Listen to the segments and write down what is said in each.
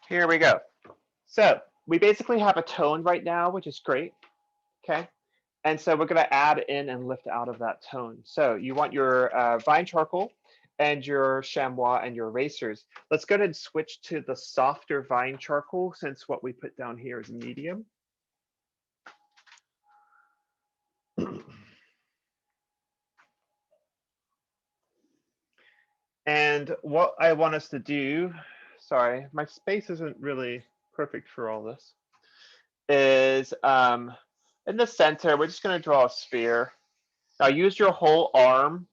Here we go. So we basically have a tone right now, which is great. Okay. And so we're going to add in and lift out of that tone. So you want your vine charcoal and your chamois and your erasers. Let's go ahead and switch to the softer vine charcoal since what we put down here is medium. And what I want us to do, sorry, my space isn't really perfect for all this, is in the center, we're just going to draw a sphere. Now use your whole arm.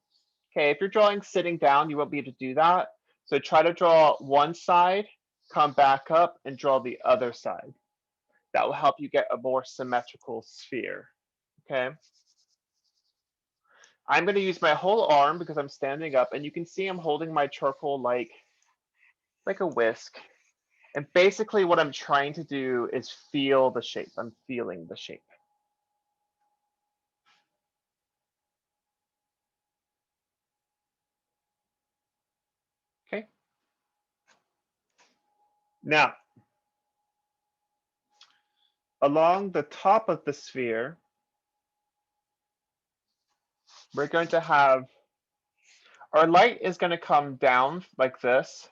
Okay, if you're drawing sitting down, you won't be able to do that. So try to draw one side, come back up, and draw the other side. That will help you get a more symmetrical sphere. Okay. I'm going to use my whole arm because I'm standing up, and you can see I'm holding my charcoal like a whisk. And basically what I'm trying to do is feel the shape. I'm feeling the shape. Okay. Now, along the top of the sphere, we're going to have, our light is going to come down like this.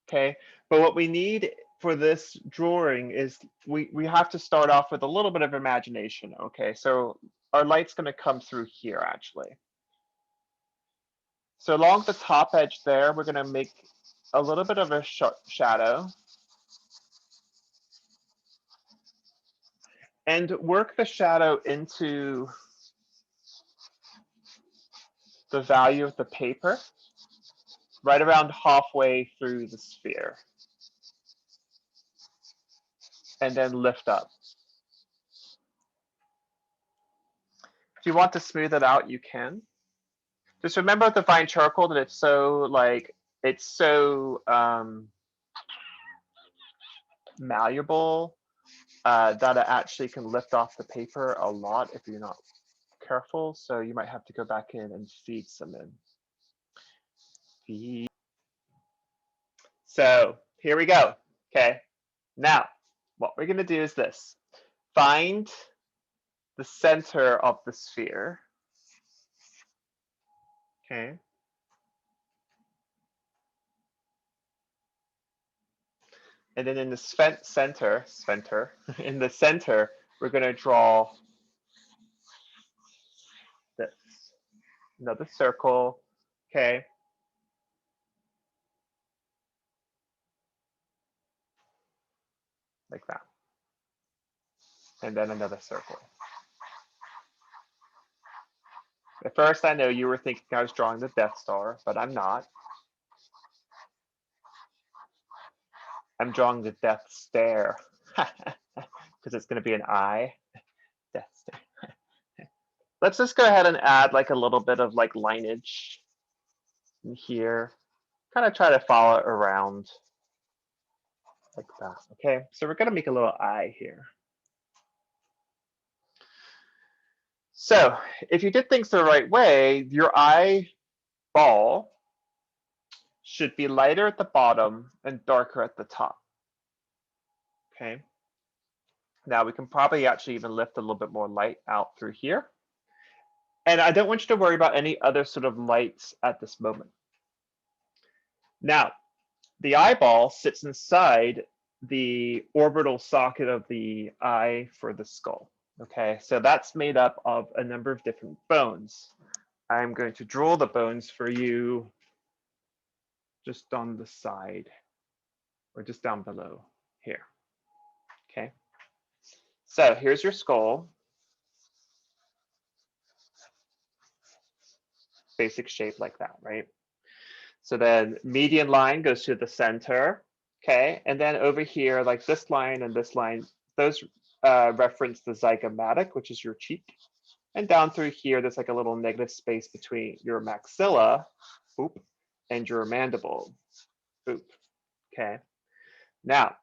Okay. But what we need for this drawing is we have to start off with a little bit of imagination. Okay. So our light's going to come through here actually. So along the top edge there, we're going to make a little bit of a shadow and work the shadow into the value of the paper right around halfway through the sphere. And then lift up. If you want to smooth it out, you can. Just remember with the fine charcoal that it's so malleable that it actually can lift off the paper a lot if you're not careful. So you might have to go back in and feed some in. Feed. So here we go. Okay. Now, what we're going to do is this. Find the center of the sphere. Okay. And then in the center, in the center, we're going to draw this, another circle. Okay. Like that. And then another circle. At first, I know you were thinking I was drawing the Death Star, but I'm not. I'm drawing the Death Stare because it's going to be an eye. Death Stare. Let's just go ahead and add like a little bit of like lineage in here. Kind of try to follow it around like that. Okay, so we're going to make a little eye here. So if you did things the right way, your eyeball should be lighter at the bottom and darker at the top. Okay. Now we can probably actually even lift a little bit more light out through here. And I don't want you to worry about any other sort of lights at this moment. Now, the eyeball sits inside the orbital socket of the eye for the skull. Okay, so that's made up of a number of different bones. I'm going to draw the bones for you just on the side or just down below here. Okay, so here's your skull. Basic shape like that, right? So then median line goes to the center. Okay, and then over here, like this line and this line, those reference the zygomatic, which is your cheek. And down through here, there's like a little negative space between your maxilla, oop, and your mandible, oop. Okay. Now,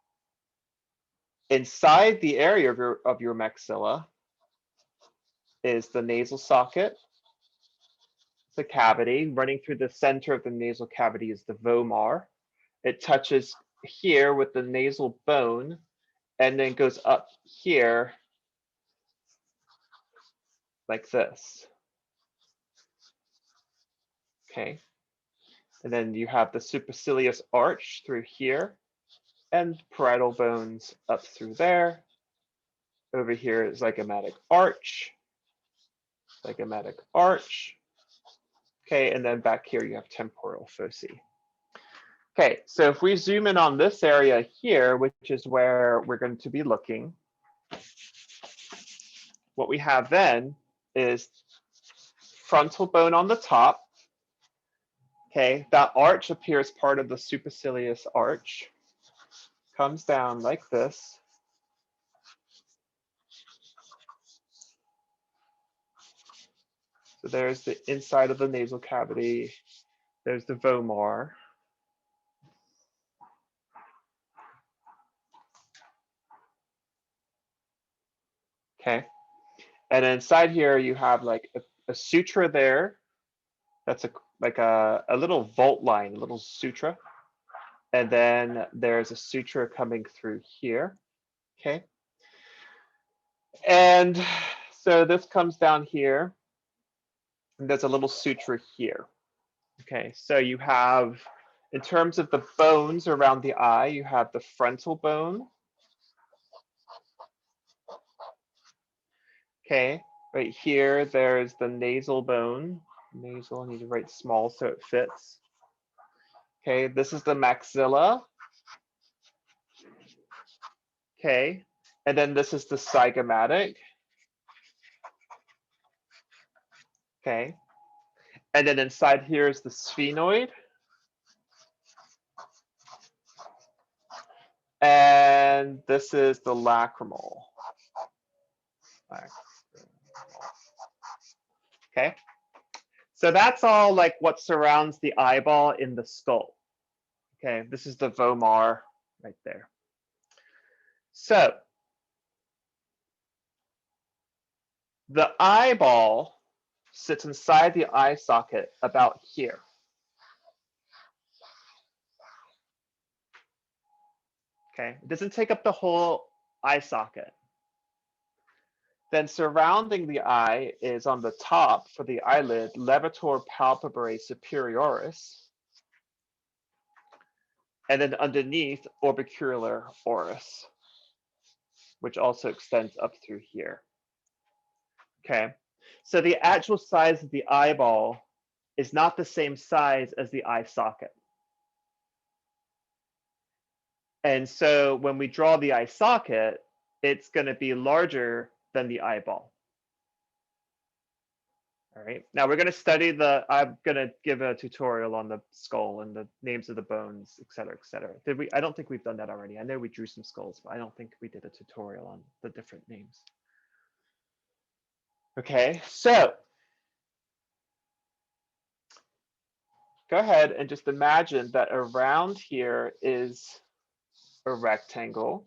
inside the area of your maxilla is the nasal socket, the cavity. Running through the center of the nasal cavity is the vomar. It touches here with the nasal bone and then goes up here like this. Okay. And then you have the supercilious arch through here and parietal bones up through there. Over here is zygomatic arch, zygomatic arch. Okay, and then back here you have temporal foci. Okay, so if we zoom in on this area here, which is where we're going to be looking, what we have then is frontal bone on the top. Okay, that arch appears part of the supercilious arch, comes down like this. So there's the inside of the nasal cavity. There's the vomar. Okay, and inside here you have like a sutura there. That's like a little volt line, a little sutura. And then there's a sutura coming through here. Okay. And so this comes down here. And there's a little sutura here. Okay, so you have, in terms of the bones around the eye, you have the frontal bone. Okay, right here, there's the nasal bone. Nasal, I need to write small so it fits. Okay, this is the maxilla. Okay, and then this is the zygomatic. Okay, and then inside here is the sphenoid. And this is the lacrimal. Okay, so that's all like what surrounds the eyeball in the skull. Okay, this is the vomar right there. So the eyeball sits inside the eye socket about here. Okay, it doesn't take up the whole eye socket. Then surrounding the eye is on the top for the eyelid, levator palpebrae superioris. And then underneath, orbicular oris, which also extends up through here. Okay, so the actual size of the eyeball is not the same size as the eye socket. And so when we draw the eye socket, it's going to be larger than the eyeball. All right, now we're going to study I'm going to give a tutorial on the skull and the names of the bones, et cetera, et cetera. Did we? I don't think we've done that already. I know we drew some skulls, but I don't think we did a tutorial on the different names. Okay, so go ahead and just imagine that around here is a rectangle.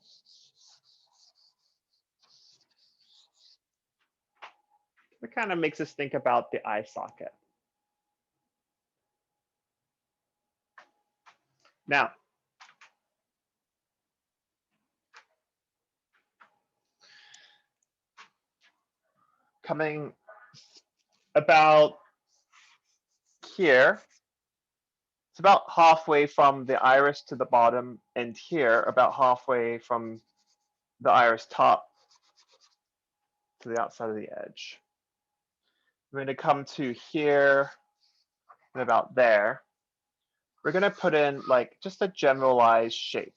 It kind of makes us think about the eye socket. Now, coming about here, it's about halfway from the iris to the bottom, and here about halfway from the iris top to the outside of the edge. We're going to come to here and about there. We're going to put in like just a generalized shape.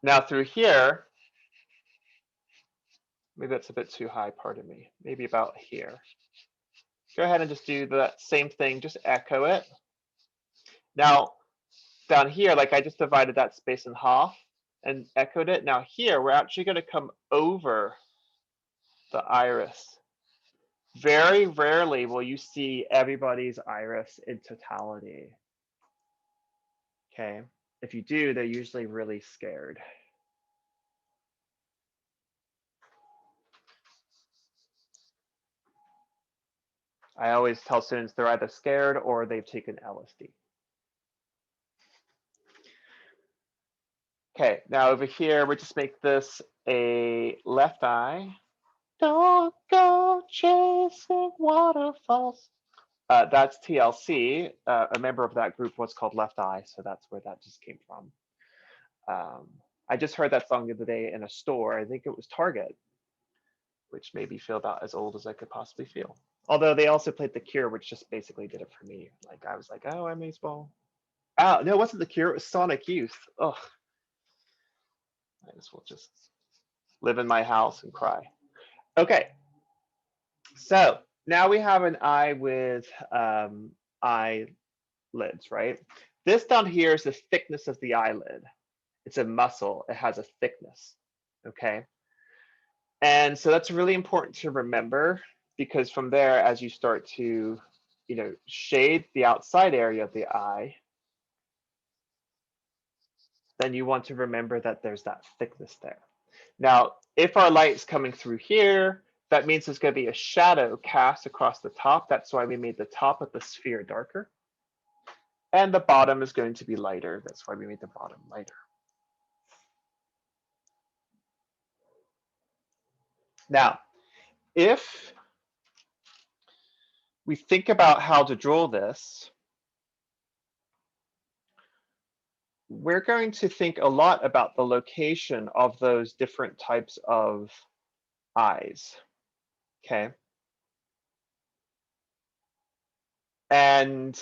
Now through here, maybe that's a bit too high, pardon me, maybe about here. Go ahead and just do that same thing, just echo it. Now, down here, like I just divided that space in half and echoed it. Now here, we're actually going to come over the iris. Very rarely will you see everybody's iris in totality. Okay, if you do, they're usually really scared. I always tell students they're either scared or they've taken LSD. Okay, now over here, we just make this a left eye. Don't go chasing waterfalls. That's TLC. A member of that group was called Left Eye, so that's where that just came from. I just heard that song the other day in a store. I think it was Target, which made me feel about as old as I could possibly feel. Although they also played The Cure, which just basically did it for me. Like I was like, oh, I'm baseball. Oh, no, it wasn't The Cure. It was Sonic Youth. Ugh. I just will just live in my house and cry. Okay, so now we have an eye with eyelids, right? This down here is the thickness of the eyelid. It's a muscle. It has a thickness. Okay. And so that's really important to remember because from there, as you start to, shade the outside area of the eye, then you want to remember that there's that thickness there. Now, if our light's coming through here, that means there's going to be a shadow cast across the top. That's why we made the top of the sphere darker. And the bottom is going to be lighter. That's why we made the bottom lighter. Now, if we think about how to draw this, we're going to think a lot about the location of those different types of eyes, okay? And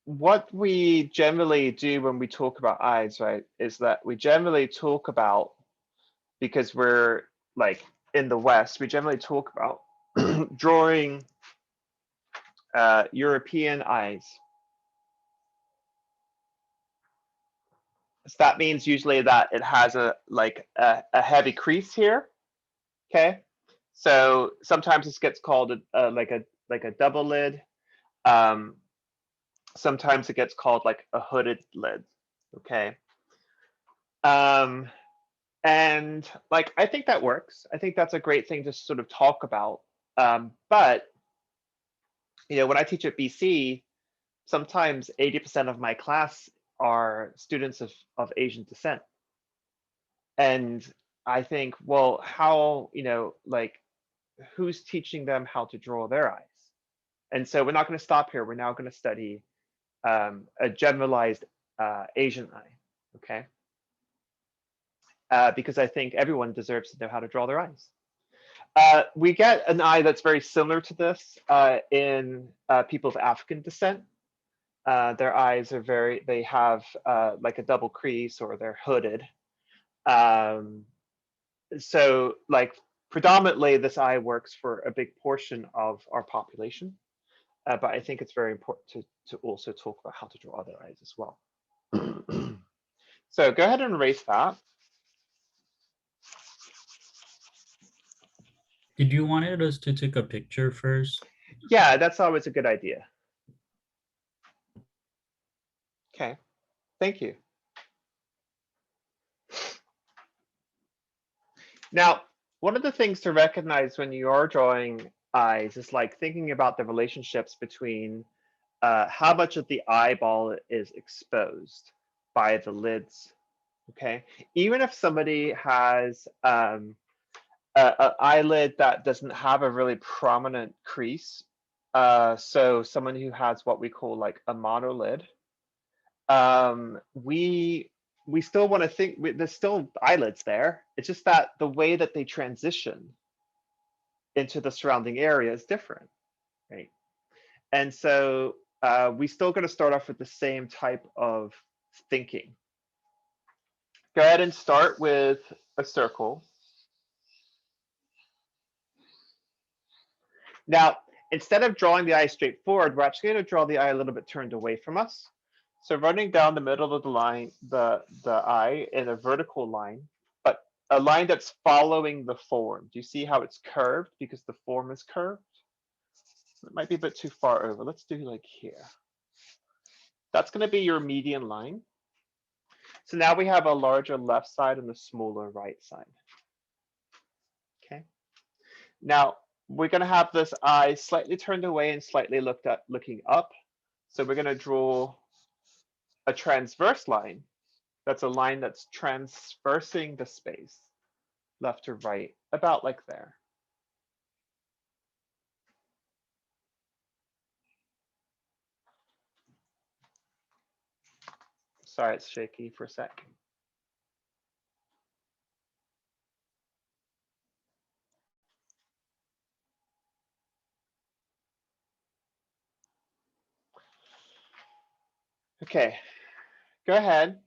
what we generally do when we talk about eyes, right, is that we generally talk about, because we're like in the West, we generally talk about drawing European eyes. So that means usually that it has a heavy crease here. Okay, so sometimes this gets called like a double lid. Sometimes it gets called like a hooded lid. Okay, and like I think that works. I think that's a great thing to sort of talk about. But when I teach at BC, sometimes 80% of my class are students of Asian descent. And I think, well, how, like who's teaching them how to draw their eyes? And so we're not going to stop here. We're now going to study a generalized Asian eye, okay? Because I think everyone deserves to know how to draw their eyes. We get an eye that's very similar to this in people of African descent. Their eyes are they have like a double crease or they're hooded. So like predominantly this eye works for a big portion of our population, but I think it's very important to also talk about how to draw other eyes as well. So go ahead and erase that. Did you wanted us to take a picture first? Yeah, that's always a good idea. Okay, thank you. Now, one of the things to recognize when you are drawing eyes is like thinking about the relationships between how much of the eyeball is exposed by the lids. Okay, even if somebody has an eyelid that doesn't have a really prominent crease, so someone who has what we call like a monolid, we still want to think there's still eyelids there. It's just that the way that they transition into the surrounding area is different, right? And so we still going to start off with the same type of thinking. Go ahead and start with a circle. Now, instead of drawing the eye straight forward, we're actually going to draw the eye a little bit turned away from us. So running down the middle of the line, the eye in a vertical line, but a line that's following the form. Do you see how it's curved because the form is curved? It might be a bit too far over. Let's do like here. That's going to be your median line. So now we have a larger left side and a smaller right side. Okay. Now, we're going to have this eye slightly turned away and slightly looking up. So we're going to draw a transverse line. That's a line that's transversing the space, left to right, about like there. Sorry, it's shaky for a sec. Okay, go ahead.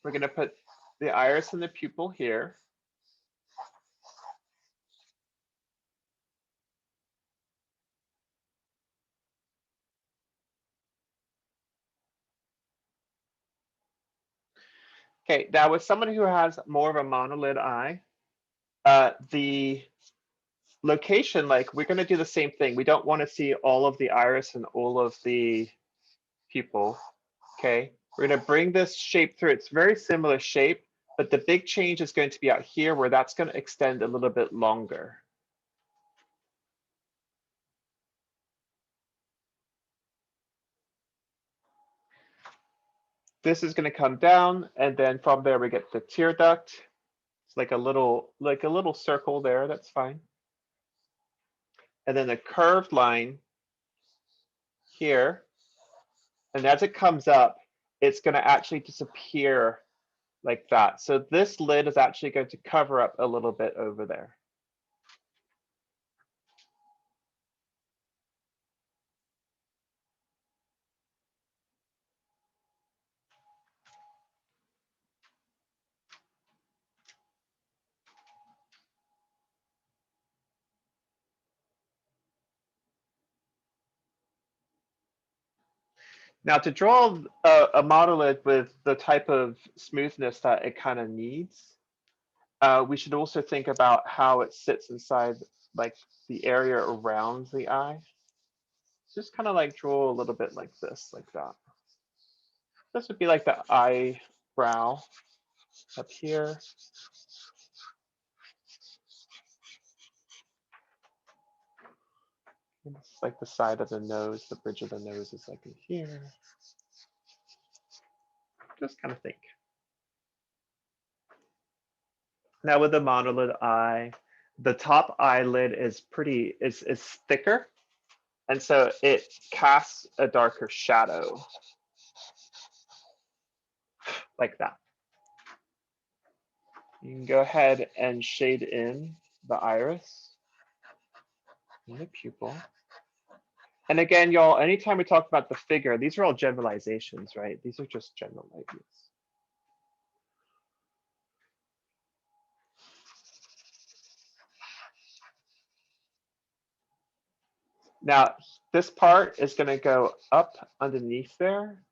We're going to put the iris and the pupil here. Okay, now with someone who has more of a monolid eye, the location, like we're going to do the same thing. We don't want to see all of the iris and all of the pupil. Okay, we're going to bring this shape through. It's very similar shape, but the big change is going to be out here where that's going to extend a little bit longer. This is going to come down, and then from there we get the tear duct. It's like a little circle there. That's fine. And then a curved line here. And as it comes up, it's going to actually disappear like that. So this lid is actually going to cover up a little bit over there. Now to draw a monolid with the type of smoothness that it kind of needs, we should also think about how it sits inside like the area around the eye. Just kind of like draw a little bit like this, like that. This would be like the eyebrow up here. It's like the side of the nose, the bridge of the nose is like in here. Just kind of think. Now with the monolid eye, the top eyelid is is thicker. And so it casts a darker shadow like that. You can go ahead and shade in the iris and the pupil. And again, y'all, anytime we talk about the figure, these are all generalizations, right? These are just general ideas. Now, this part is going to go up underneath there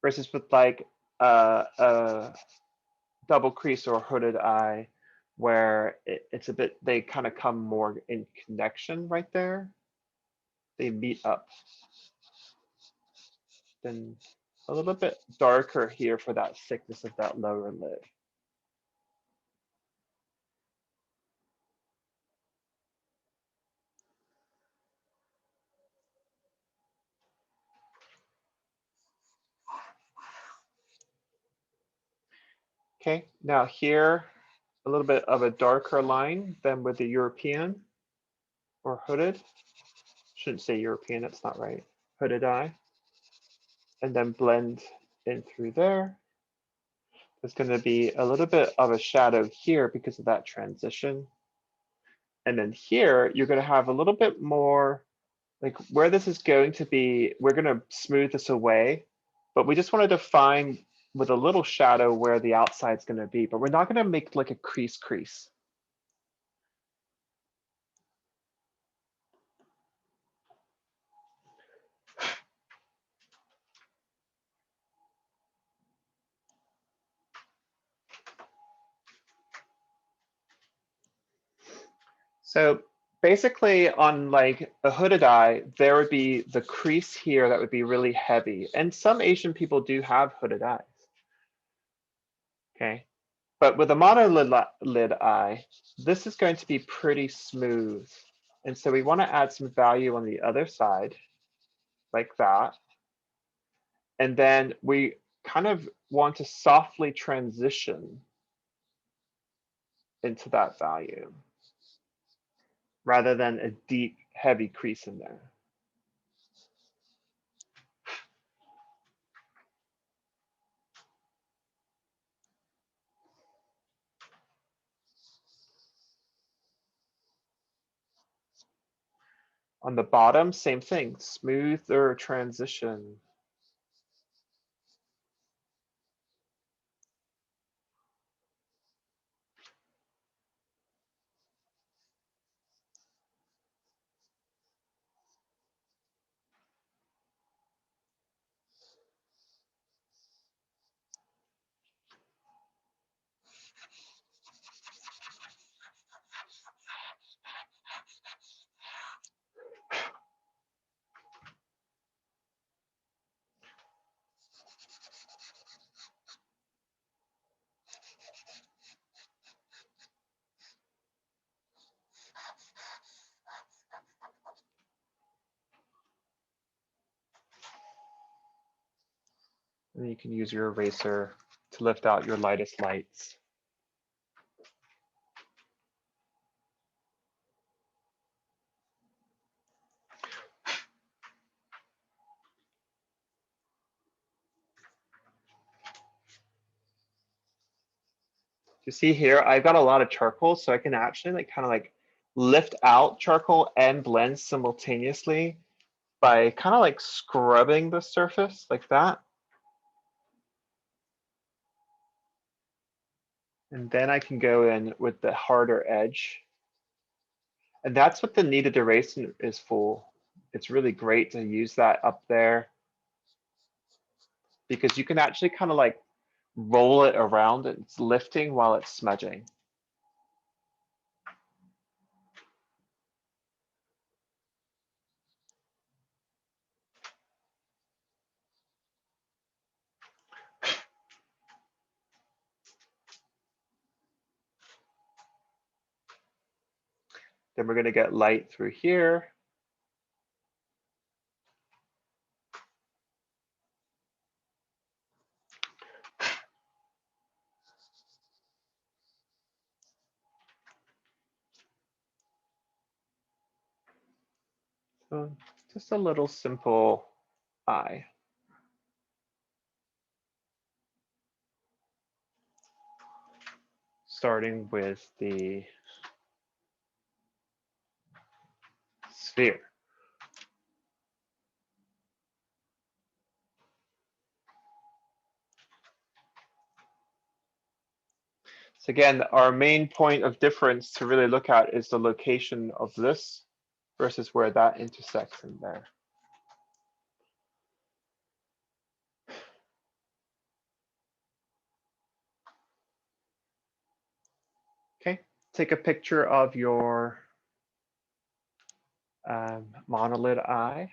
versus with like a double crease or hooded eye where it's a bit, they kind of come more in connection right there. They meet up. Then a little bit darker here for that thickness of that lower lid. Okay, now here, a little bit of a darker line than with the European or hooded. Shouldn't say European, that's not right. Hooded eye. And then blend in through there. There's going to be a little bit of a shadow here because of that transition. And then here, you're going to have a little bit more, like where this is going to be, we're going to smooth this away, but we just want to define with a little shadow where the outside's going to be, but we're not going to make like a crease. So basically on like a hooded eye, there would be the crease here that would be really heavy. And some Asian people do have hooded eyes. Okay. But with a monolid eye, this is going to be pretty smooth. And so we want to add some value on the other side, like that. And then we kind of want to softly transition into that value rather than a deep, heavy crease in there. On the bottom, same thing, smoother transition. And you can use your eraser to lift out your lightest lights. You see here, I've got a lot of charcoal, so I can actually like kind of like lift out charcoal and blend simultaneously by kind of like scrubbing the surface like that. And then I can go in with the harder edge. And that's what the kneaded erasing is for. It's really great to use that up there because you can actually kind of like roll it around. It's lifting while it's smudging. Then we're going to get light through here. So just a little simple eye. Starting with the sphere. So again, our main point of difference to really look at is the location of this versus where that intersects in there. Okay, take a picture of your monolid eye.